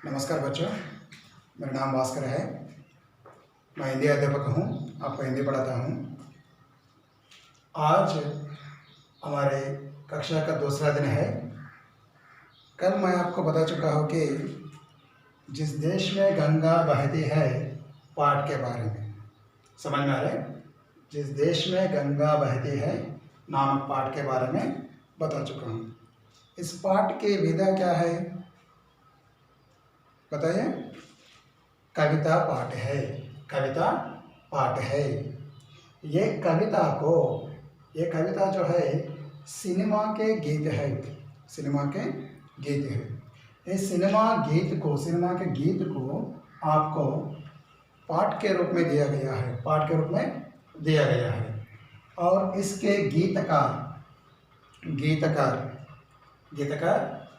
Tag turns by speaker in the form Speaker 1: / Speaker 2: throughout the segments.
Speaker 1: नमस्कार बच्चों, मेरा नाम भास्कर है। मैं हिंदी अध्यापक हूँ, आपको हिंदी पढ़ाता हूँ। आज हमारे कक्षा का दूसरा दिन है। कल मैं आपको बता चुका हूँ कि जिस देश में गंगा बहती है पाठ के बारे में समझ में आ रहा है। जिस देश में गंगा बहती है नामक पाठ के बारे में बता चुका हूँ। इस पाठ की विधा क्या है बताइए। कविता पाठ है। कविता पाठ है। ये कविता जो है सिनेमा के गीत है। सिनेमा के गीत है। इस सिनेमा के गीत को आपको पाठ के रूप में दिया गया है। पाठ के रूप में दिया गया है। और इसके गीतकार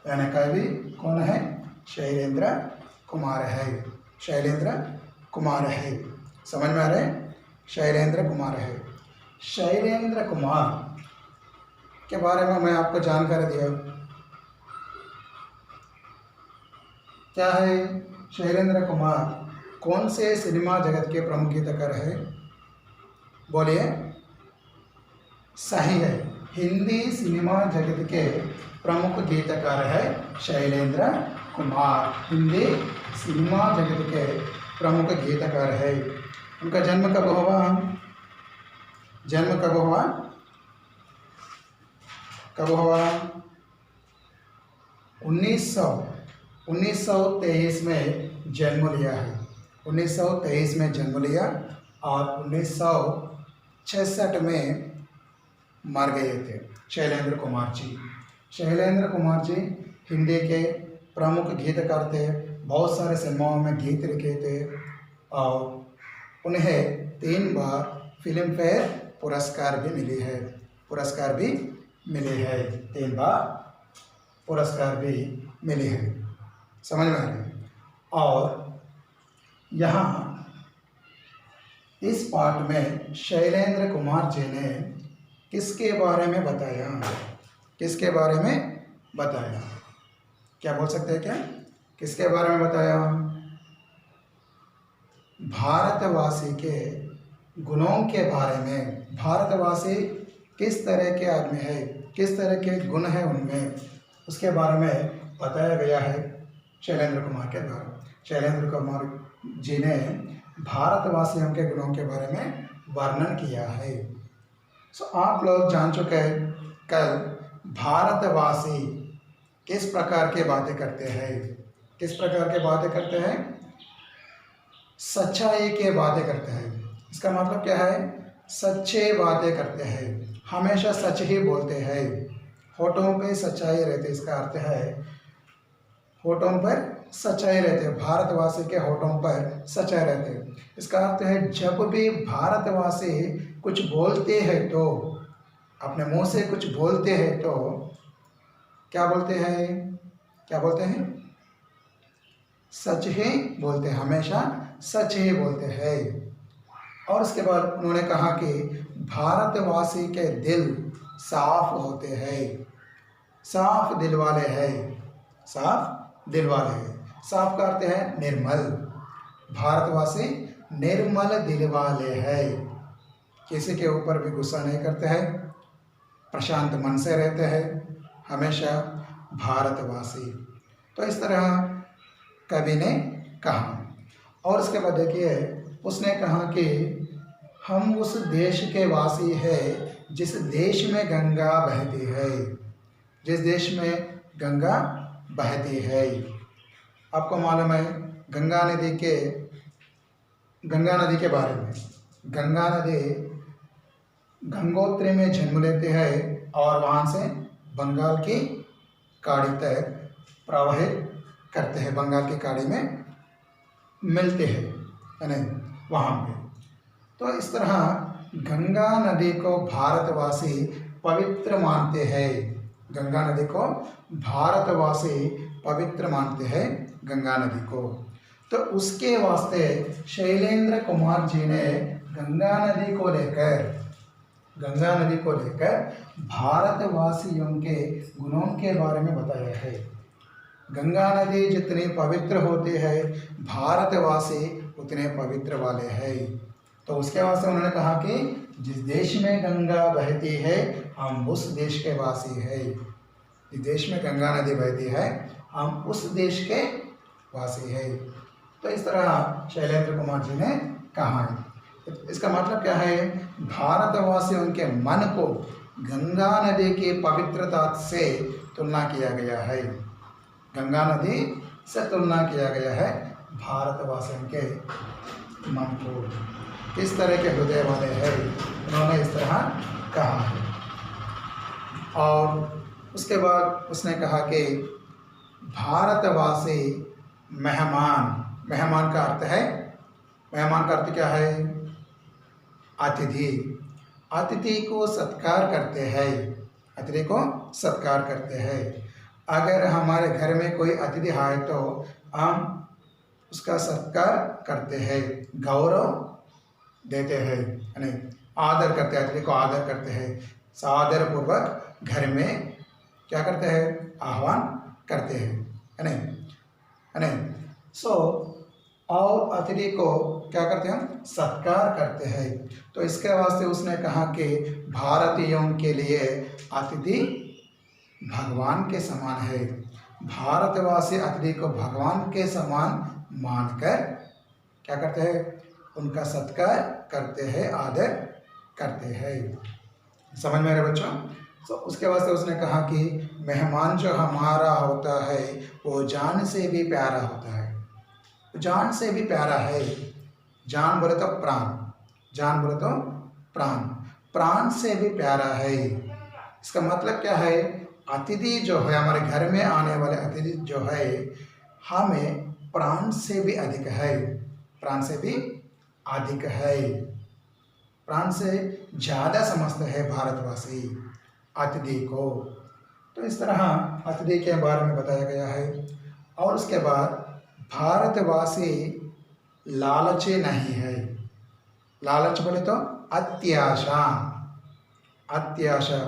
Speaker 1: यानी कवि कौन है? शैलेंद्र कुमार है। शैलेंद्र कुमार है। समझ में आ रहा है? शैलेंद्र कुमार है। शैलेंद्र कुमार के बारे में मैं आपको जानकारी दिया। क्या है? शैलेंद्र कुमार कौन से सिनेमा जगत के प्रमुख गीतकार है? बोलिए। सही है, हिंदी सिनेमा जगत के प्रमुख गीतकार है शैलेंद्र कुमार। हिंदी सिनेमा जगत के प्रमुख गीतकार है। उनका जन्म कब हुआ? कब हुआ? 1923 में जन्म लिया है। 1923 में जन्म लिया और 1966 में मर गए थे शैलेंद्र कुमार जी। शैलेंद्र कुमार जी हिंदी के प्रमुख गीतकार थे। बहुत सारे सिनेमाओं में गीत लिखे थे और उन्हें 3 बार फिल्म फेयर पुरस्कार भी मिले हैं। 3 बार पुरस्कार भी मिले हैं। समझ में आ रही है? और यहाँ इस पाठ में शैलेंद्र कुमार जी ने किसके बारे में बताया? किसके बारे में बताया? क्या बोल सकते हैं? क्या किसके बारे में बताया? भारतवासी के गुणों के बारे में। भारतवासी किस तरह के आदमी है, किस तरह के गुण है उनमें, उसके बारे में बताया गया है शैलेंद्र कुमार के द्वारा। शैलेंद्र कुमार जी ने भारतवासियों के गुणों के बारे में वर्णन किया है। आप लोग जान चुके हैं कल भारतवासी किस प्रकार के बातें करते हैं। किस प्रकार के बातें करते हैं? सच्चाई के बातें करते हैं। इसका मतलब क्या है? सच्चे बातें करते हैं, हमेशा सच ही बोलते हैं। होठों पे सच्चाई रहती है। इसका अर्थ है होठों पर सच्चाई रहते हैं। भारतवासी के होठों पर सच्चाई रहते हैं। इसका अर्थ है जब भी भारतवासी कुछ बोलते हैं तो, अपने मुंह से कुछ बोलते हैं तो क्या बोलते हैं? सच ही बोलते हैं, हमेशा सच ही बोलते हैं। और उसके बाद उन्होंने कहा कि भारतवासी के दिल साफ होते हैं, साफ दिल वाले हैं। साफ दिल वाले हैं। साफ का अर्थ है निर्मल। भारतवासी निर्मल दिल वाले हैं। किसी के ऊपर भी गुस्सा नहीं करते हैं, प्रशांत मन से रहते हैं हमेशा भारतवासी। तो इस तरह कवि ने कहा। और उसके बाद देखिए उसने कहा कि हम उस देश के वासी हैं जिस देश में गंगा बहती है। जिस देश में गंगा बहती है। आपको मालूम है गंगा नदी के बारे में। गंगा नदी गंगोत्री में जन्म लेते हैं और वहाँ से बंगाल की खाड़ी तक प्रवाहित करते हैं। बंगाल की खाड़ी में मिलते हैं यानी वहाँ पे। तो इस तरह गंगा नदी को भारतवासी पवित्र मानते हैं। गंगा नदी को भारतवासी पवित्र मानते हैं गंगा नदी को। तो उसके वास्ते शैलेंद्र कुमार जी ने गंगा नदी को लेकर भारतवासियों के गुणों के बारे में बताया है। गंगा नदी जितनी पवित्र होती है, भारतवासी उतने पवित्र वाले हैं। तो उसके वास्ते उन्होंने कहा कि जिस देश में गंगा बहती है हम उस देश के वासी हैं। जिस देश में गंगा नदी बहती है हम उस देश के वासी हैं। तो इस तरह शैलेंद्र कुमार जी ने कहा है। इसका मतलब क्या है? भारतवासियों के मन को गंगा नदी की पवित्रता से तुलना किया गया है। गंगा नदी से तुलना किया गया है भारतवासियों के मन को। किस तरह के हृदय वाले हैं, उन्होंने इस तरह कहा है। और उसके बाद उसने कहा कि भारतवासी मेहमान, मेहमान का अर्थ है, मेहमान का अर्थ क्या है? अतिथि। अतिथि को सत्कार करते हैं, अतिथि को सत्कार करते हैं। अगर हमारे घर में कोई अतिथि आए तो हम उसका सत्कार करते हैं, गौरव देते हैं, यानी आदर करते हैं, अतिथि को आदर करते हैं। सादर पूर्वक घर में क्या करते हैं? आह्वान करते हैं, है नहीं? सो और अतिथि को क्या करते हैं? हम सत्कार करते हैं। तो इसके वास्ते उसने कहा कि भारतीयों के लिए अतिथि भगवान के समान है। भारतवासी अतिथि को भगवान के समान मानकर क्या करते हैं? उनका सत्कार करते हैं, आदर करते हैं। समझ में आ रहे बच्चों? तो उसके वास्ते उसने कहा कि मेहमान जो हमारा होता है वो जान से भी प्यारा होता है। जान से भी प्यारा है। जान बोले तो प्राण, जान बोले तो प्राण, प्राण से भी प्यारा है। इसका मतलब क्या है? अतिथि जो है, हमारे घर में आने वाले अतिथि जो है, हमें प्राण से भी अधिक है, प्राण से भी अधिक है, प्राण से ज़्यादा समझते हैं भारतवासी अतिथि को। तो इस तरह अतिथि के बारे में बताया गया है। और उसके बाद भारतवासी लालची नहीं है। लालच बोले तो अत्याशा, अत्याशा,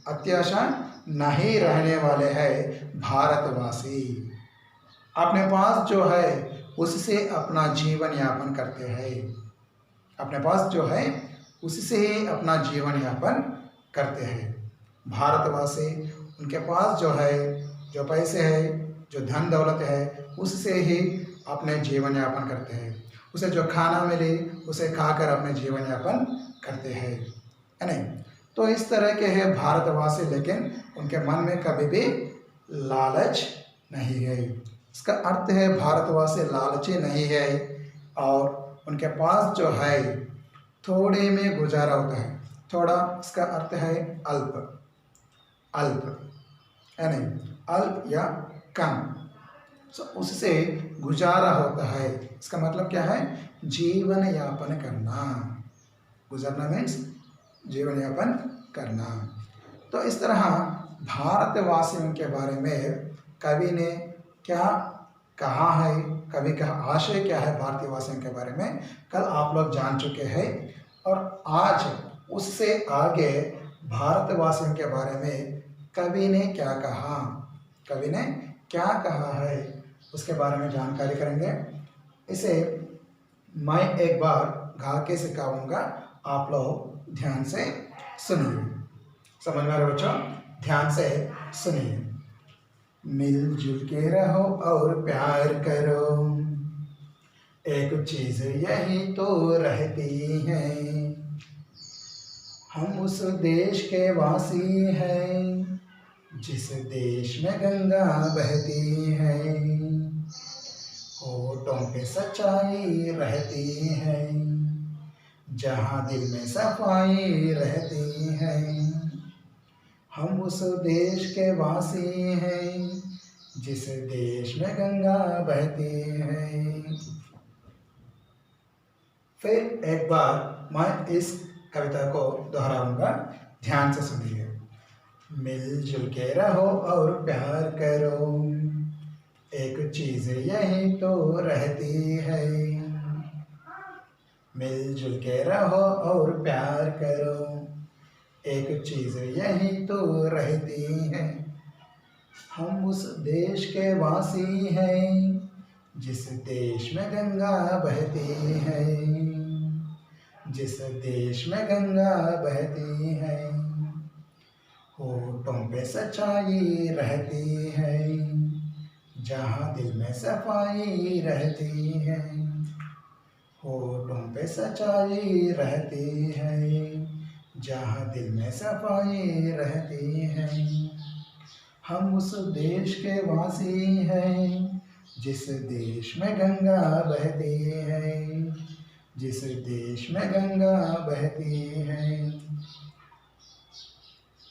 Speaker 1: अत्याशा नहीं रहने वाले हैं भारतवासी। अपने पास जो है उससे अपना जीवन यापन करते हैं, अपने पास जो है उससे ही अपना जीवन यापन करते हैं। भारतवासी उनके पास जो है, जो पैसे है, जो धन दौलत है, उससे ही अपने जीवन यापन करते हैं। उसे जो खाना मिले उसे खाकर अपने जीवन यापन करते हैं, है नहीं? तो इस तरह के हैं भारतवासी, लेकिन उनके मन में कभी भी लालच नहीं है। इसका अर्थ है भारतवासी लालची नहीं है और उनके पास जो है थोड़े में गुजारा होता है। थोड़ा इसका अर्थ है अल्प, अल्प, है नहीं? अल्प या कम, तो उससे गुजारा होता है। इसका मतलब क्या है? जीवन यापन करना। गुजारना मीन्स जीवन यापन करना। तो इस तरह भारतवासियों के बारे में कवि ने क्या कहा है, कवि का आशय क्या है भारतीयवासियों के बारे में, कल आप लोग जान चुके हैं। और आज उससे आगे भारतवासियों के बारे में कवि ने क्या कहा, कवि ने क्या कहा है, उसके बारे में जानकारी करेंगे। इसे मैं एक बार गा के सिखाऊंगा, आप लोग ध्यान से सुनिए। समझ में आ रहा है बच्चों? ध्यान से सुनिए। मिलजुल के रहो और प्यार करो, एक चीज यही तो रहती है, हम उस देश के वासी हैं जिस देश में गंगा बहती है, होठों पे सच्चाई रहती है, जहाँ दिल में सफाई रहती है, हम उस देश के वासी हैं जिस देश में गंगा बहती है। फिर एक बार मैं इस कविता को दोहराऊंगा, ध्यान से सुनिए। मिलजुल के रहो और प्यार करो, एक चीज यही तो रहती है, मिलजुल के रहो और प्यार करो, एक चीज यही तो रहती है, हम उस देश के वासी हैं जिस देश में गंगा बहती है, जिस देश में गंगा बहती है। होठों पे सच्चाई रहती है, जहाँ दिल में सफाई रहती है। होठों पे सच्चाई रहती है, जहाँ दिल में सफाई रहती है। हम उस देश के वासी हैं जिस देश में गंगा बहती है, जिस देश में गंगा बहती है।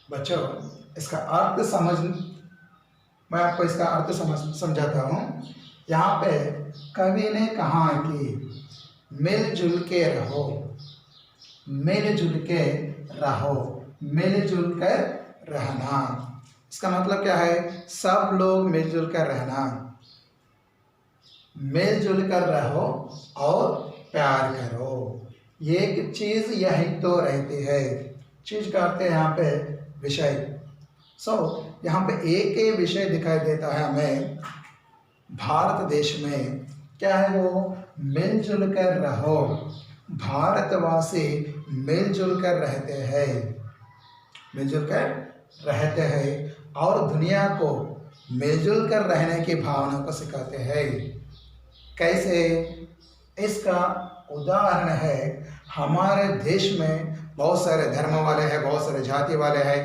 Speaker 1: बच्चों, इसका अर्थ मैं आपको इसका अर्थ समझाता हूँ। यहाँ पे कवि ने कहा कि मिलजुल के रहो, मिलजुल के रहो, मिलजुल कर रहना। इसका मतलब क्या है? सब लोग मिलजुल कर रहना, मिलजुल कर रहो और प्यार करो। ये एक चीज यही तो रहती है। चीज का अर्थ है यहाँ पे विषय। यहाँ पे एक ही विषय दिखाई देता है हमें भारत देश में। क्या है वो? मिलजुल कर रहो। भारतवासी मिलजुल कर रहते हैं, मिलजुल कर रहते हैं और दुनिया को मिलजुल कर रहने की भावना को सिखाते हैं। कैसे? इसका उदाहरण है, हमारे देश में बहुत सारे धर्म वाले हैं, बहुत सारे जाति वाले हैं,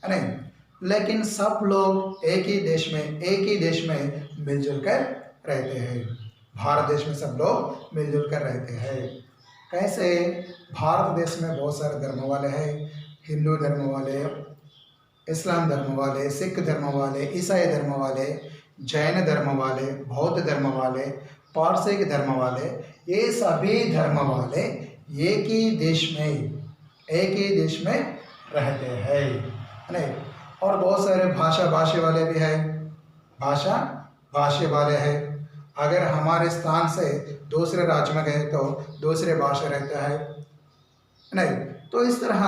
Speaker 1: है नहीं? लेकिन सब लोग एक ही देश में मिलजुल कर रहते हैं। भारत देश में सब लोग मिलजुल कर रहते हैं। कैसे? भारत देश में बहुत सारे धर्म वाले हैं, हिंदू धर्म वाले, इस्लाम धर्म वाले, सिख धर्म वाले, ईसाई धर्म वाले, जैन धर्म वाले, बौद्ध धर्म वाले, पारसिक धर्म वाले, ये सभी धर्म वाले एक ही देश में रहते हैं, नहीं? और बहुत सारे भाषा वाले भी हैं, भाषा वाले हैं। अगर हमारे स्थान से दूसरे राज्य में गए तो दूसरे भाषा रहता है, नहीं? तो इस तरह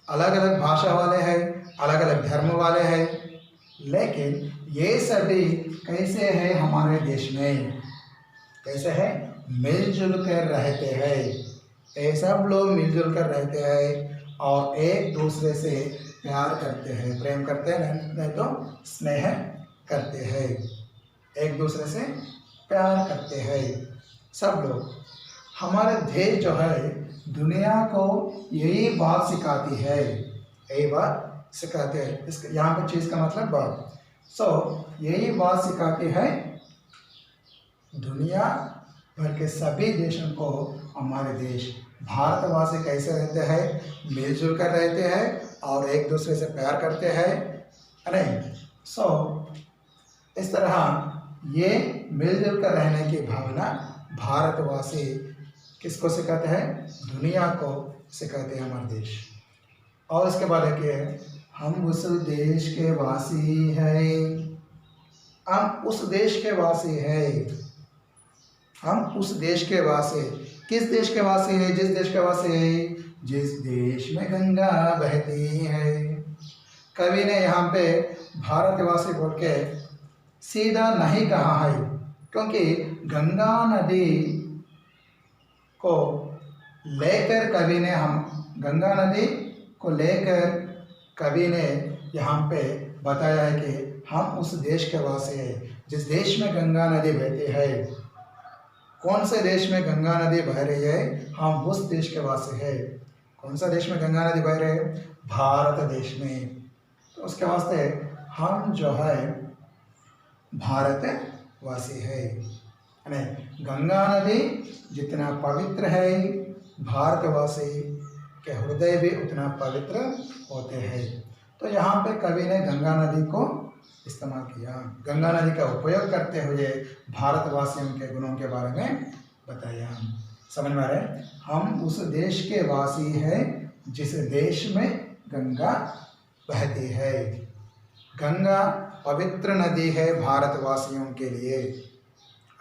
Speaker 1: अलग अलग भाषा वाले हैं, अलग अलग धर्म वाले हैं, लेकिन ये सभी कैसे हैं? हमारे देश में कैसे है? मिलजुल कर रहते हैं। ये सब लोग मिलजुल कर रहते हैं और एक दूसरे से प्यार करते हैं, प्रेम करते हैं, नहीं तो स्नेह करते हैं, एक दूसरे से प्यार करते हैं सब लोग। हमारे देश जो है दुनिया को यही बात सिखाती है, यही बात सिखाते हैं। इस यहाँ पर चीज़ का मतलब बात। यही बात सिखाती है दुनिया भर के सभी देशों को। हमारे देश भारतवासी कैसे रहते हैं? मिलजुल कर रहते हैं और एक दूसरे से प्यार करते हैं, नहीं? इस तरह ये मिलजुल कर रहने की भावना भारतवासी किसको सिखाते हैं? दुनिया को सिखाते हैं, हमारे देश। और इसके बाद है, हम उस देश के वासी हैं। हम उस देश के वासी हैं। हम उस देश के वासी। किस देश के वासी है? जिस देश के वासी है, जिस देश में गंगा बहती है। कवि ने यहाँ पे भारतवासी बोल के सीधा नहीं कहा है, क्योंकि गंगा नदी को लेकर गंगा नदी को लेकर कवि ने यहाँ पे बताया है कि हम उस देश के वासी हैं जिस देश में गंगा नदी बहती है। कौन से देश में गंगा नदी बह रही है? हम उस देश के वासी हैं। कौन सा देश में गंगा नदी बह रही है? भारत देश में। तो उसके वास्ते हम जो है भारतवासी है। गंगा नदी जितना पवित्र है, भारतवासी के हृदय भी उतना पवित्र होते हैं। तो यहाँ पे कवि ने गंगा नदी को इस्तेमाल किया, गंगा नदी का उपयोग करते हुए भारतवासियों के गुणों के बारे में बताया। समझ में आ रहा है? हम उस देश के वासी हैं जिस देश में गंगा बहती है। गंगा पवित्र नदी है भारतवासियों के लिए।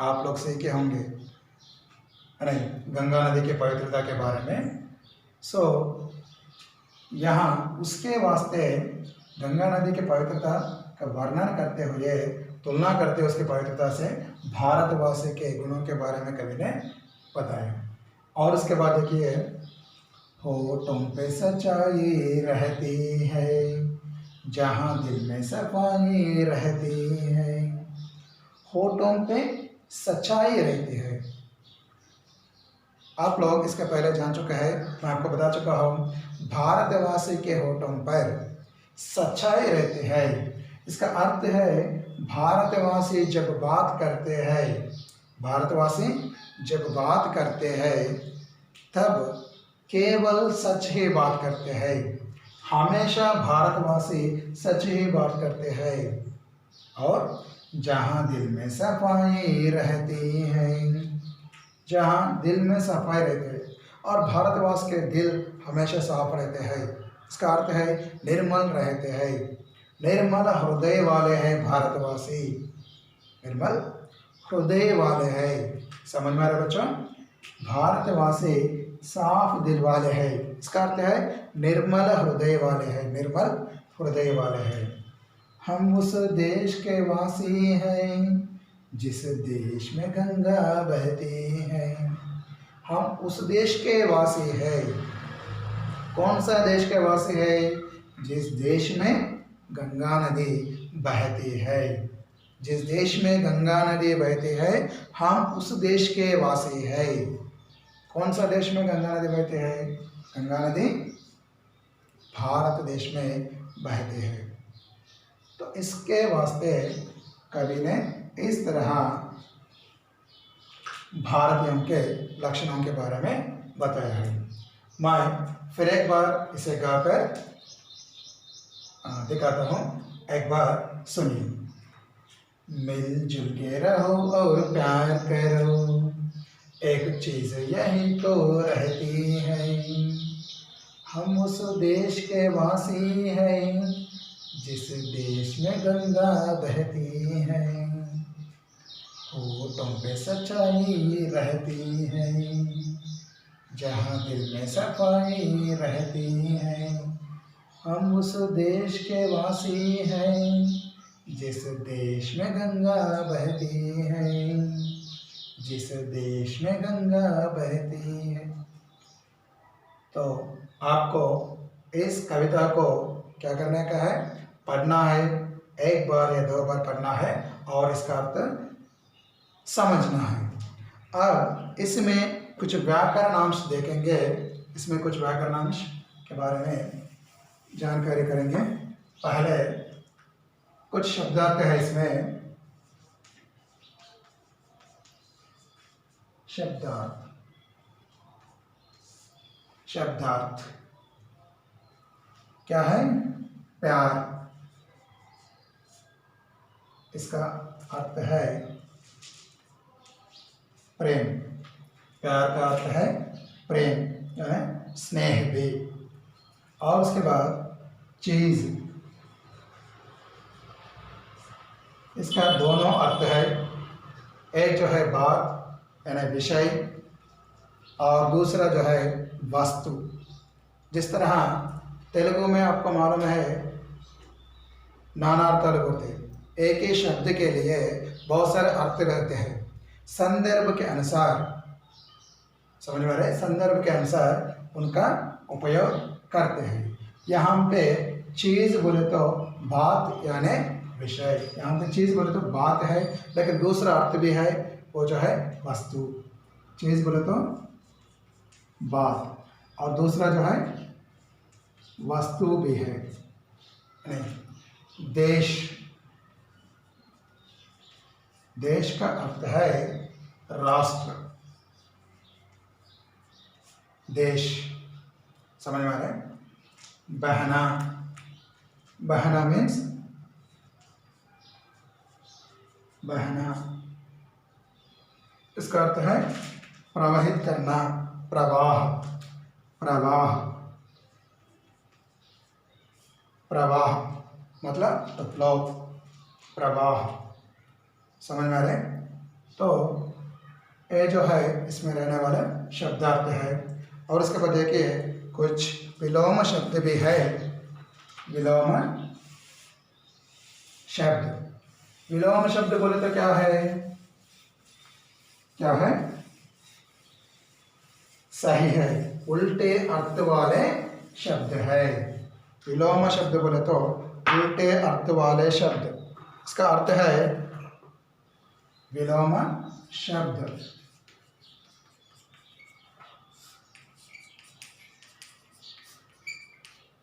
Speaker 1: आप लोग सीखे होंगे गंगा नदी के पवित्रता के बारे में। यहाँ उसके वास्ते गंगा नदी की पवित्रता का वर्णन करते हुए तुलना करते हुए उसकी पवित्रता से भारतवासी के गुणों के बारे में कवि ने बताया। और उसके बाद देखिए, होठों पे सच्चाई रहती है जहाँ दिल में सफाई रहती है। होठों पे सच्चाई रहती है। आप लोग इसके पहले जान चुके हैं, मैं आपको बता चुका हूँ, भारतवासी के होठों पर सच्चाई रहती है। इसका अर्थ है भारतवासी जब बात करते हैं, भारतवासी जब बात करते हैं तब केवल सच ही बात करते हैं। हमेशा भारतवासी सच ही बात करते हैं। और जहाँ दिल में सफाई रहती है, जहाँ दिल में सफाई रहती है, और भारतवासी के दिल हमेशा साफ रहते हैं। इसका अर्थ है निर्मल रहते हैं, निर्मल हृदय वाले हैं भारतवासी, निर्मल हृदय वाले हैं। समझ में आ रहा है बच्चों? भारतवासी साफ दिल वाले हैं, इसका अर्थ है निर्मल हृदय वाले हैं, निर्मल हृदय वाले हैं। हम उस देश के वासी हैं जिस देश में गंगा बहती है। हम उस देश के वासी हैं। कौन सा देश के वासी है? जिस देश में गंगा नदी बहती है। जिस देश में गंगा नदी बहती है हम उस देश के वासी हैं। कौन सा देश में गंगा नदी बहती है? गंगा नदी भारत देश में बहती है। तो इसके वास्ते कवि ने इस तरह भारतीयों के लक्षणों के बारे में बताया है। मैं फिर एक बार इसे गाकर दिखाता हूँ, एक बार सुनिए। मिलजुल के रहो और प्यार करो, एक चीज यही तो रहती है। हम उस देश के वासी हैं जिस देश में गंगा बहती है। होठों पे सच्चाई रहती है जहाँ दिल में सफाई रहती है। हम उस देश के वासी हैं जिस देश में गंगा बहती है, जिस देश में गंगा बहती है। तो आपको इस कविता को क्या करने का है? पढ़ना है, एक बार या दो बार पढ़ना है और इसका अर्थ समझना है। अब इसमें कुछ व्याकरणांश देखेंगे, इसमें कुछ व्याकरणांश के बारे में जानकारी करेंगे। पहले कुछ शब्दार्थ है इसमें। शब्दार्थ क्या है? प्यार, इसका अर्थ है प्रेम। प्यार का अर्थ है प्रेम, है स्नेह भी। और उसके बाद चीज, इसका दोनों अर्थ है। एक जो है बात यानी विषय, और दूसरा जो है वस्तु। जिस तरह तेलुगु में आपको मालूम है नाना अर्थाలు होते हैं, एक ही शब्द के लिए बहुत सारे अर्थ रहते हैं। संदर्भ के अनुसार, समझ में आ रहा है, संदर्भ के अनुसार उनका उपयोग करते हैं। यहाँ पे चीज बोले तो बात यानी विषय, यहाँ पे चीज बोले तो बात है, लेकिन दूसरा अर्थ भी है, वो जो है वस्तु। चीज बोले तो बात और दूसरा जो है वस्तु भी है। नहीं, देश, देश का अर्थ है राष्ट्र, देश। समझ में आ रहा है? बहना, बहना मीन्स बहना, इसका अर्थ है प्रवाहित करना, प्रवाह, प्रवाह, प्रवाह मतलब फ्लो, प्रवाह। समझ में आ रहे? तो ये जो है इसमें रहने वाला शब्दार्थ है। और इसके बाद देखिए कुछ विलोम शब्द भी है। विलोम शब्द। विलोम शब्द बोले तो क्या है, क्या है, सही है, उल्टे अर्थ वाले शब्द है। विलोम शब्द बोले तो उल्टे अर्थ वाले शब्द, इसका अर्थ है विलोम शब्द।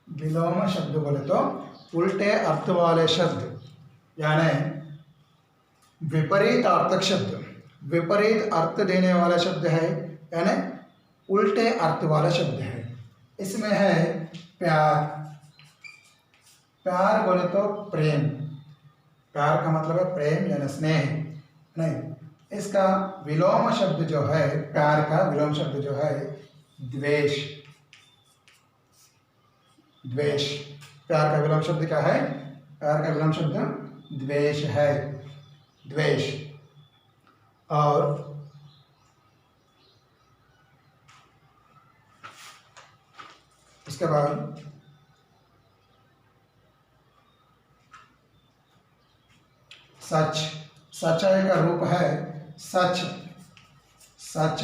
Speaker 1: विलोम शब्द बोले तो उल्टे अर्थ वाले शब्द, यानी विपरीत अर्थक शब्द, विपरीत अर्थ देने वाला शब्द है, यानी उल्टे अर्थ वाला शब्द है। इसमें है प्यार। प्यार बोले तो प्रेम, प्यार का मतलब है प्रेम यानी स्नेह, नहीं। इसका विलोम शब्द जो है, प्यार का विलोम शब्द जो है द्वेष। द्वेष, प्यार का विलोम शब्द क्या है, प्यार का विलोम शब्द द्वेष है, द्वेष। और उसके बाद सच। सच्चाई का रूप है सच। सच,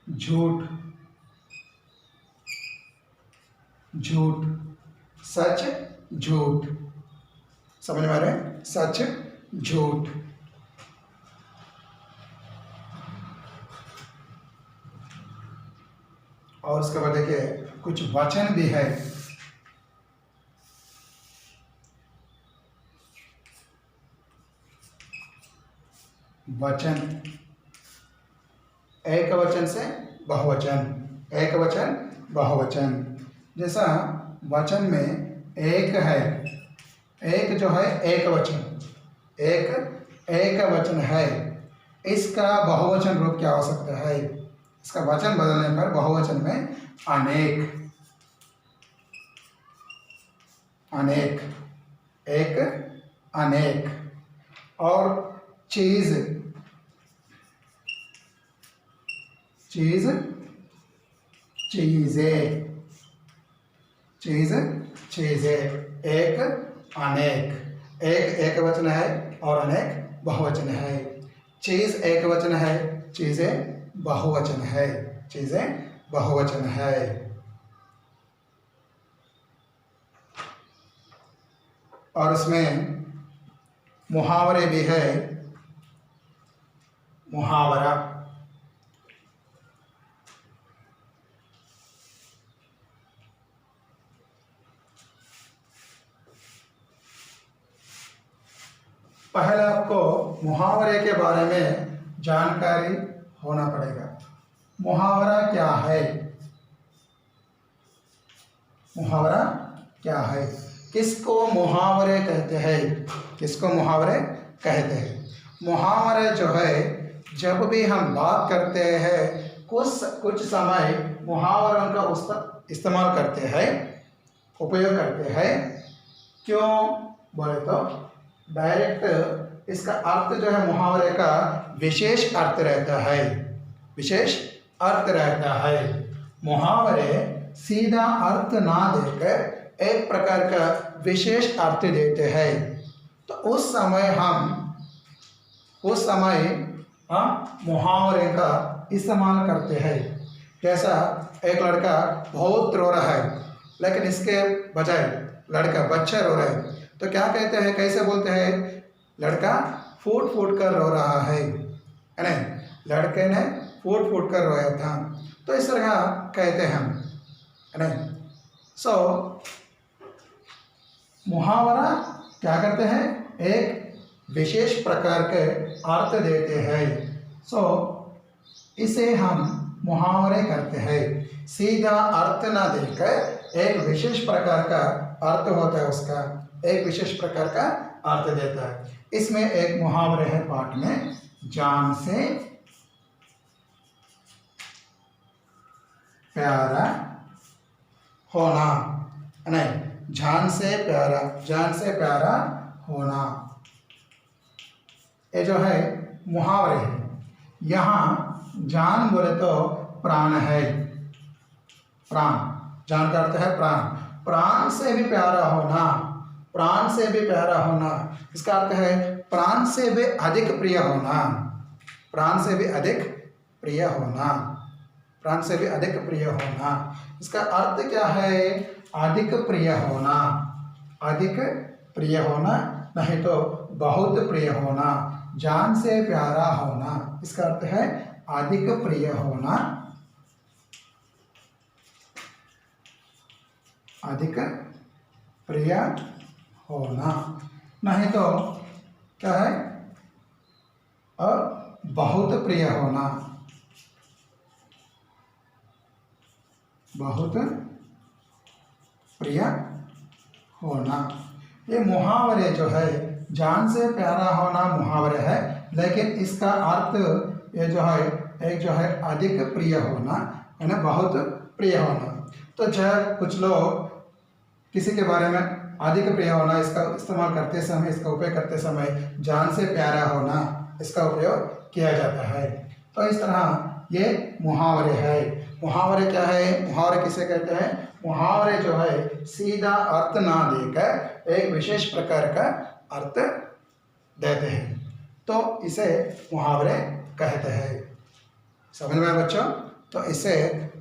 Speaker 1: झूठ, झूठ, सच झूठ, समझ में आ रहे हैं, सच झूठ। और उसके बाद देखिए कुछ वचन भी है। वचन, एक वचन से बहुवचन, एक वचन बहुवचन। जैसा वचन में एक है, एक जो है एक वचन, एक वचन है, इसका बहुवचन रूप क्या हो सकता है, इसका वचन बदलने पर बहुवचन में अनेक, अनेक, एक अनेक। और चीज, चीज, चीजें, चीज चीजें, एक अनेक। एक वचन है और अनेक बहुवचन है। चीज एक वचन है, चीजें बहुवचन है, चीजें बहुवचन है। और उसमें मुहावरे भी है। मुहावरा, पहले आपको मुहावरे के बारे में जानकारी होना पड़ेगा। मुहावरा क्या है, मुहावरा क्या है, किसको मुहावरे कहते हैं, किसको मुहावरे कहते हैं। मुहावरे जो है, जब भी हम बात करते हैं कुछ समय मुहावरों का इस्तेमाल करते हैं, उपयोग करते हैं। क्यों बोले तो डायरेक्ट इसका अर्थ जो है मुहावरे का विशेष अर्थ रहता है, विशेष अर्थ रहता है। मुहावरे सीधा अर्थ ना देकर एक प्रकार का विशेष अर्थ देते हैं, तो उस समय मुहावरे का इस्तेमाल करते हैं। जैसा एक लड़का बहुत रो रहा है, लेकिन इसके बजाय बच्चा रो रहा है, तो क्या कहते हैं, कैसे बोलते हैं, लड़का फूट फूट कर रो रहा है नहीं, लड़के ने फूट फूट कर रोया था, तो इस तरह कहते हैं हम, है नहीं। सो मुहावरा क्या करते हैं, एक विशेष प्रकार के अर्थ देते हैं। सो इसे हम मुहावरे करते हैं। सीधा अर्थ ना देकर एक विशेष प्रकार का अर्थ होता है, उसका एक विशेष प्रकार का अर्थ देता है। इसमें एक मुहावरे है पाठ में, जान से प्यारा होना, नहीं, जान से प्यारा, जान से प्यारा होना, ये जो है मुहावरे है। यहाँ जान बोले तो प्राण है, प्राण, जान का अर्थ है प्राण। प्राण से भी प्यारा होना, प्राण से भी प्यारा होना, इसका अर्थ है प्राण से भी अधिक प्रिय होना, प्राण से भी अधिक प्रिय होना, प्राण से भी अधिक प्रिय होना। इसका अर्थ क्या है? अधिक प्रिय होना, अधिक प्रिय होना, नहीं तो बहुत प्रिय होना, जान से प्यारा होना। इसका अर्थ है अधिक प्रिय होना, अधिक प्रिय होना, नहीं तो क्या है? और बहुत प्रिय होना, बहुत प्रिय होना। ये मुहावरे जो है, जान से प्यारा होना मुहावरे है, लेकिन इसका अर्थ ये जो है, एक जो है अधिक प्रिय होना है ना, बहुत प्रिय होना। तो जब कुछ लोग किसी के बारे में अधिक प्रिय होना इसका इस्तेमाल करते समय, इसका उपयोग करते समय जान से प्यारा होना इसका उपयोग किया जाता है। तो इस तरह ये मुहावरे है। मुहावरे क्या है? मुहावरे किसे कहते हैं? मुहावरे जो है सीधा अर्थ ना देकर एक विशेष प्रकार का अर्थ देते हैं, तो इसे मुहावरे कहते हैं। समझ में आया बच्चों? तो इससे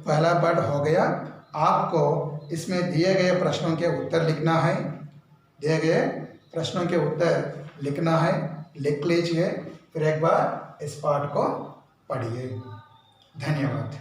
Speaker 1: पहला पार्ट हो गया। आपको इसमें दिए गए प्रश्नों के उत्तर लिखना है, दिए गए प्रश्नों के उत्तर लिखना है, लिख लीजिए, फिर एक बार इस पाठ को पढ़िए। धन्यवाद।